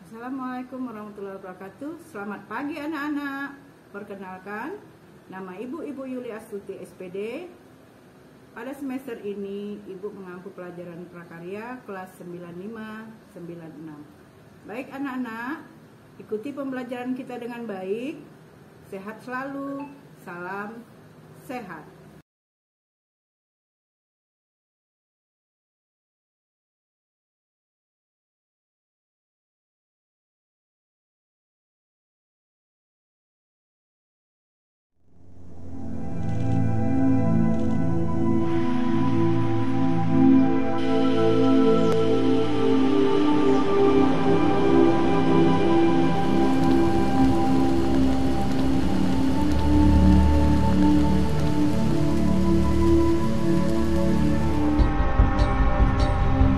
Assalamualaikum warahmatullahi wabarakatuh. Selamat pagi anak-anak. Perkenalkan, nama Ibu Yuli Astuti SPD. Pada semester ini Ibu mengampu pelajaran prakarya kelas 95-96. Baik anak-anak, ikuti pembelajaran kita dengan baik. Sehat selalu. Salam sehat.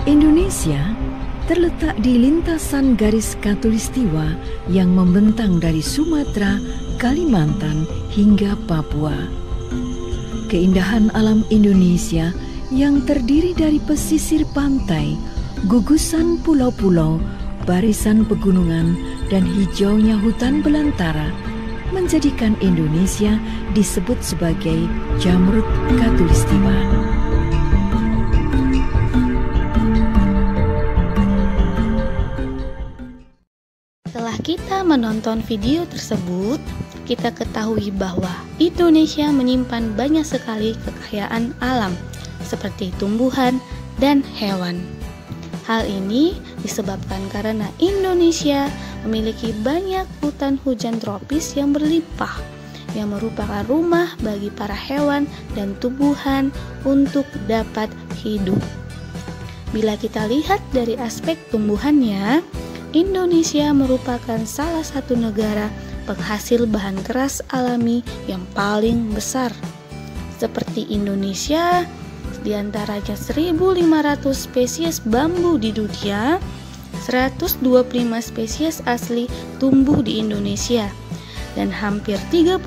Indonesia terletak di lintasan garis khatulistiwa yang membentang dari Sumatera, Kalimantan hingga Papua. Keindahan alam Indonesia yang terdiri dari pesisir pantai, gugusan pulau-pulau, barisan pegunungan, dan hijaunya hutan belantara menjadikan Indonesia disebut sebagai Jamrut Khatulistiwa. Setelah kita menonton video tersebut, kita ketahui bahwa Indonesia menyimpan banyak sekali kekayaan alam seperti tumbuhan dan hewan. Hal ini disebabkan karena Indonesia memiliki banyak hutan hujan tropis yang berlimpah, yang merupakan rumah bagi para hewan dan tumbuhan untuk dapat hidup. Bila kita lihat dari aspek tumbuhannya, Indonesia merupakan salah satu negara penghasil bahan keras alami yang paling besar. Seperti Indonesia, diantaranya 1.500 spesies bambu di dunia, 125 spesies asli tumbuh di Indonesia, dan hampir 30%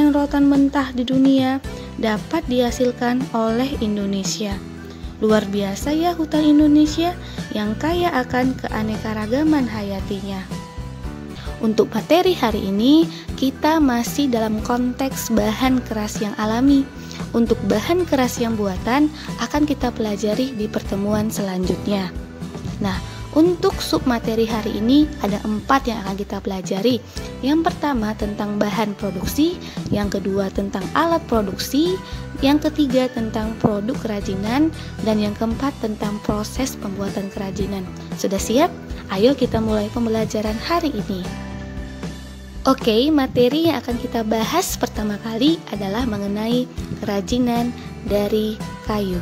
rotan mentah di dunia dapat dihasilkan oleh Indonesia. Luar biasa ya hutan Indonesia yang kaya akan keanekaragaman hayatinya. Untuk materi hari ini, kita masih dalam konteks bahan keras yang alami. Untuk bahan keras yang buatan akan kita pelajari di pertemuan selanjutnya. Nah, untuk submateri hari ini ada 4 yang akan kita pelajari. Yang pertama tentang bahan produksi, yang kedua tentang alat produksi, yang ketiga tentang produk kerajinan, dan yang keempat tentang proses pembuatan kerajinan. Sudah siap? Ayo kita mulai pembelajaran hari ini. Oke, materi yang akan kita bahas pertama kali adalah mengenai kerajinan dari kayu.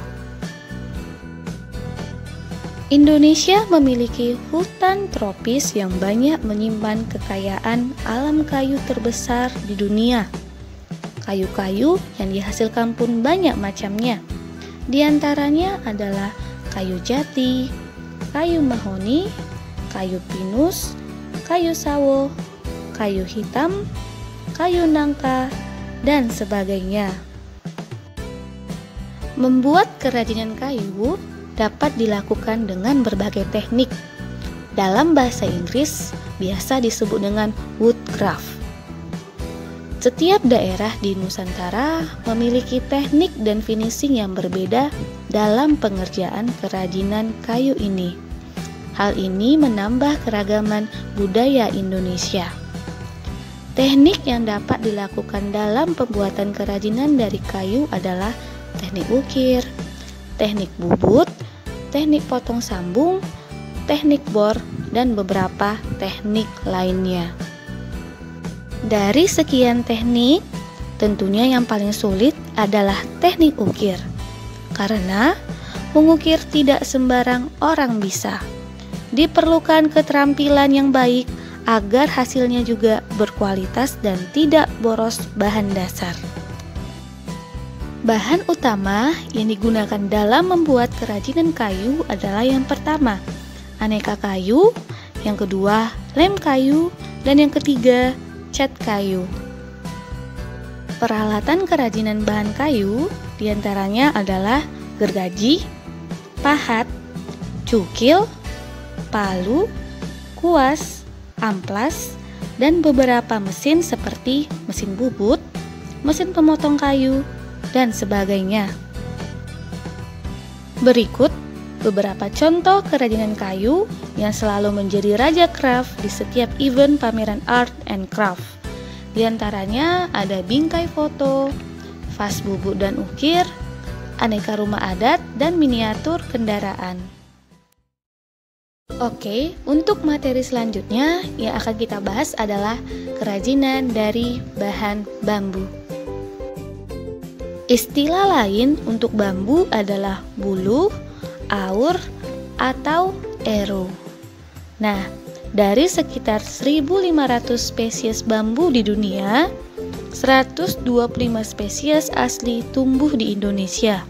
Indonesia memiliki hutan tropis yang banyak menyimpan kekayaan alam kayu terbesar di dunia. Kayu-kayu yang dihasilkan pun banyak macamnya. Di antaranya adalah kayu jati, kayu mahoni, kayu pinus, kayu sawo, kayu hitam, kayu nangka, dan sebagainya. Membuat kerajinan kayu dapat dilakukan dengan berbagai teknik. Dalam bahasa Inggris biasa disebut dengan woodcraft. Setiap daerah di Nusantara memiliki teknik dan finishing yang berbeda dalam pengerjaan kerajinan kayu ini. Hal ini menambah keragaman budaya Indonesia. Teknik yang dapat dilakukan dalam pembuatan kerajinan dari kayu adalah teknik ukir, teknik bubut, teknik potong sambung, teknik bor, dan beberapa teknik lainnya. Dari sekian teknik, tentunya yang paling sulit adalah teknik ukir, karena mengukir tidak sembarang orang bisa. Diperlukan keterampilan yang baik agar hasilnya juga berkualitas dan tidak boros bahan dasar. Bahan utama yang digunakan dalam membuat kerajinan kayu adalah yang pertama, aneka kayu, yang kedua, lem kayu, dan yang ketiga, cat kayu. Peralatan kerajinan bahan kayu diantaranya adalah gergaji, pahat, cukil, palu, kuas, amplas, dan beberapa mesin seperti mesin bubut, mesin pemotong kayu, dan sebagainya. Berikut beberapa contoh kerajinan kayu yang selalu menjadi raja craft di setiap event pameran art and craft. Di antaranya ada bingkai foto, vas bubuk dan ukir, aneka rumah adat, dan miniatur kendaraan. Oke, untuk materi selanjutnya yang akan kita bahas adalah kerajinan dari bahan bambu. Istilah lain untuk bambu adalah buluh, aur, atau ero. Nah, dari sekitar 1.500 spesies bambu di dunia, 125 spesies asli tumbuh di Indonesia.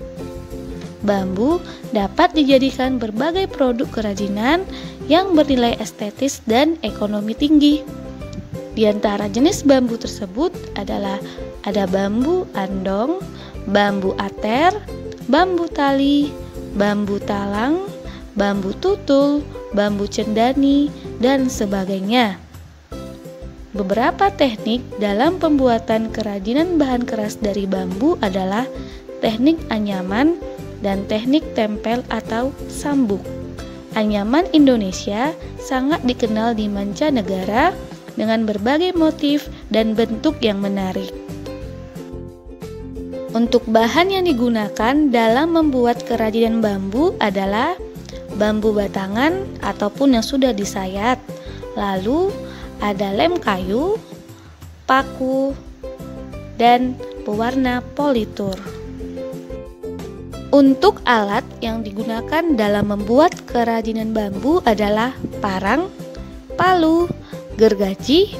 Bambu dapat dijadikan berbagai produk kerajinan yang bernilai estetis dan ekonomi tinggi. Di antara jenis bambu tersebut adalah ada bambu andong, bambu ater, bambu tali, bambu talang, bambu tutul, bambu cendani, dan sebagainya. Beberapa teknik dalam pembuatan kerajinan bahan keras dari bambu adalah teknik anyaman dan teknik tempel atau sambuk. Anyaman Indonesia sangat dikenal di mancanegara dengan berbagai motif dan bentuk yang menarik. Untuk bahan yang digunakan dalam membuat kerajinan bambu adalah bambu batangan ataupun yang sudah disayat, lalu ada lem kayu, paku, dan pewarna politur. Untuk alat yang digunakan dalam membuat kerajinan bambu adalah parang, palu, gergaji,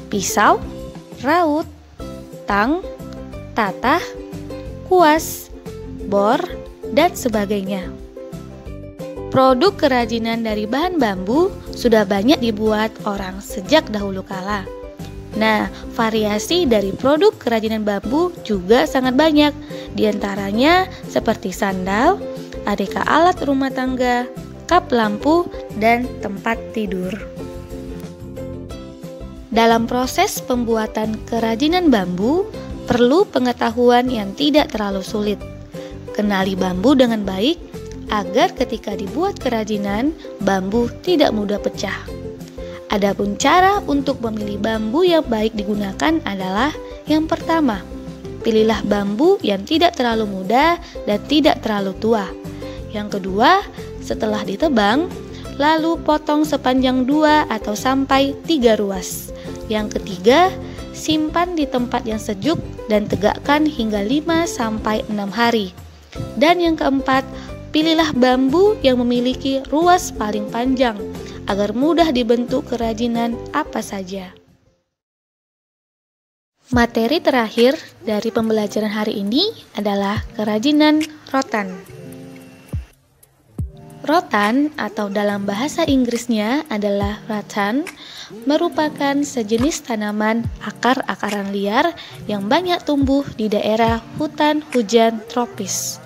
pisau, raut, tang, tatah, kuas, bor, dan sebagainya. Produk kerajinan dari bahan bambu sudah banyak dibuat orang sejak dahulu kala. Nah, variasi dari produk kerajinan bambu juga sangat banyak. Di antaranya seperti sandal, aneka alat rumah tangga, kap lampu, dan tempat tidur. Dalam proses pembuatan kerajinan bambu, perlu pengetahuan yang tidak terlalu sulit. Kenali bambu dengan baik agar ketika dibuat kerajinan, bambu tidak mudah pecah. Adapun cara untuk memilih bambu yang baik digunakan adalah yang pertama, pilihlah bambu yang tidak terlalu muda dan tidak terlalu tua. Yang kedua, setelah ditebang, lalu potong sepanjang 2 atau sampai 3 ruas. Yang ketiga, simpan di tempat yang sejuk dan tegakkan hingga 5 sampai 6 hari. Dan yang keempat, pilihlah bambu yang memiliki ruas paling panjang agar mudah dibentuk kerajinan apa saja. Materi terakhir dari pembelajaran hari ini adalah kerajinan rotan. Rotan atau dalam bahasa Inggrisnya adalah rattan merupakan sejenis tanaman akar-akaran liar yang banyak tumbuh di daerah hutan hujan tropis.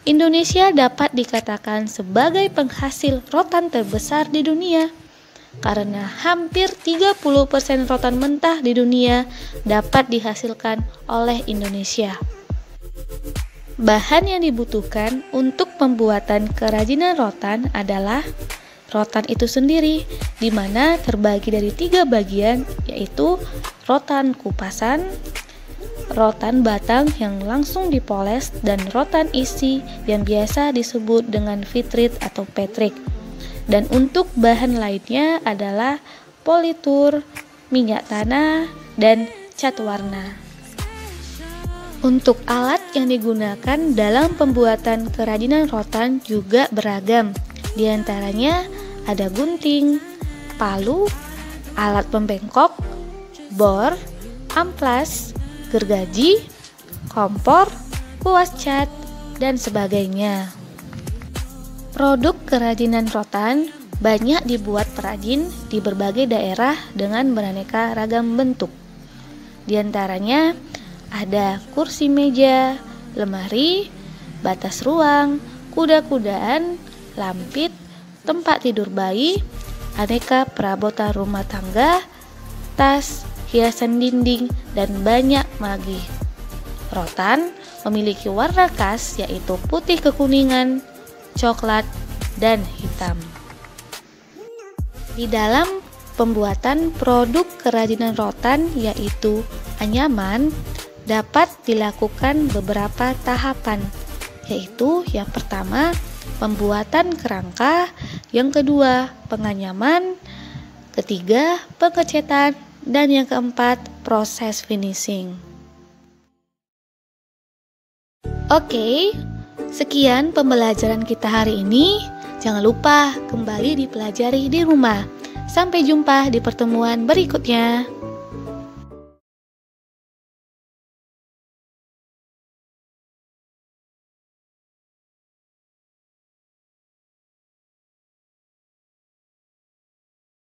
Indonesia dapat dikatakan sebagai penghasil rotan terbesar di dunia karena hampir 30% rotan mentah di dunia dapat dihasilkan oleh Indonesia. Bahan yang dibutuhkan untuk pembuatan kerajinan rotan adalah rotan itu sendiri, di mana terbagi dari 3 bagian, yaitu rotan kupasan, rotan batang yang langsung dipoles, dan rotan isi yang biasa disebut dengan vitrit atau petrik. Dan untuk bahan lainnya adalah politur, minyak tanah, dan cat warna. Untuk alat yang digunakan dalam pembuatan kerajinan rotan juga beragam. Di antaranya ada gunting, palu, alat pembengkok, bor, amplas, gergaji, kompor, kuas cat, dan sebagainya. Produk kerajinan rotan banyak dibuat perajin di berbagai daerah dengan beraneka ragam bentuk. Di antaranya ada kursi meja, lemari, batas ruang, kuda-kudaan, lampit, tempat tidur bayi, aneka perabotan rumah tangga, tas, hiasan dinding, dan banyak lagi. Rotan memiliki warna khas yaitu putih kekuningan, coklat, dan hitam. Di dalam pembuatan produk kerajinan rotan yaitu anyaman dapat dilakukan beberapa tahapan, yaitu yang pertama pembuatan kerangka, yang kedua penganyaman, ketiga pengecetan, dan yang keempat proses finishing. Oke, sekian pembelajaran kita hari ini. Jangan lupa kembali dipelajari di rumah. Sampai jumpa di pertemuan berikutnya.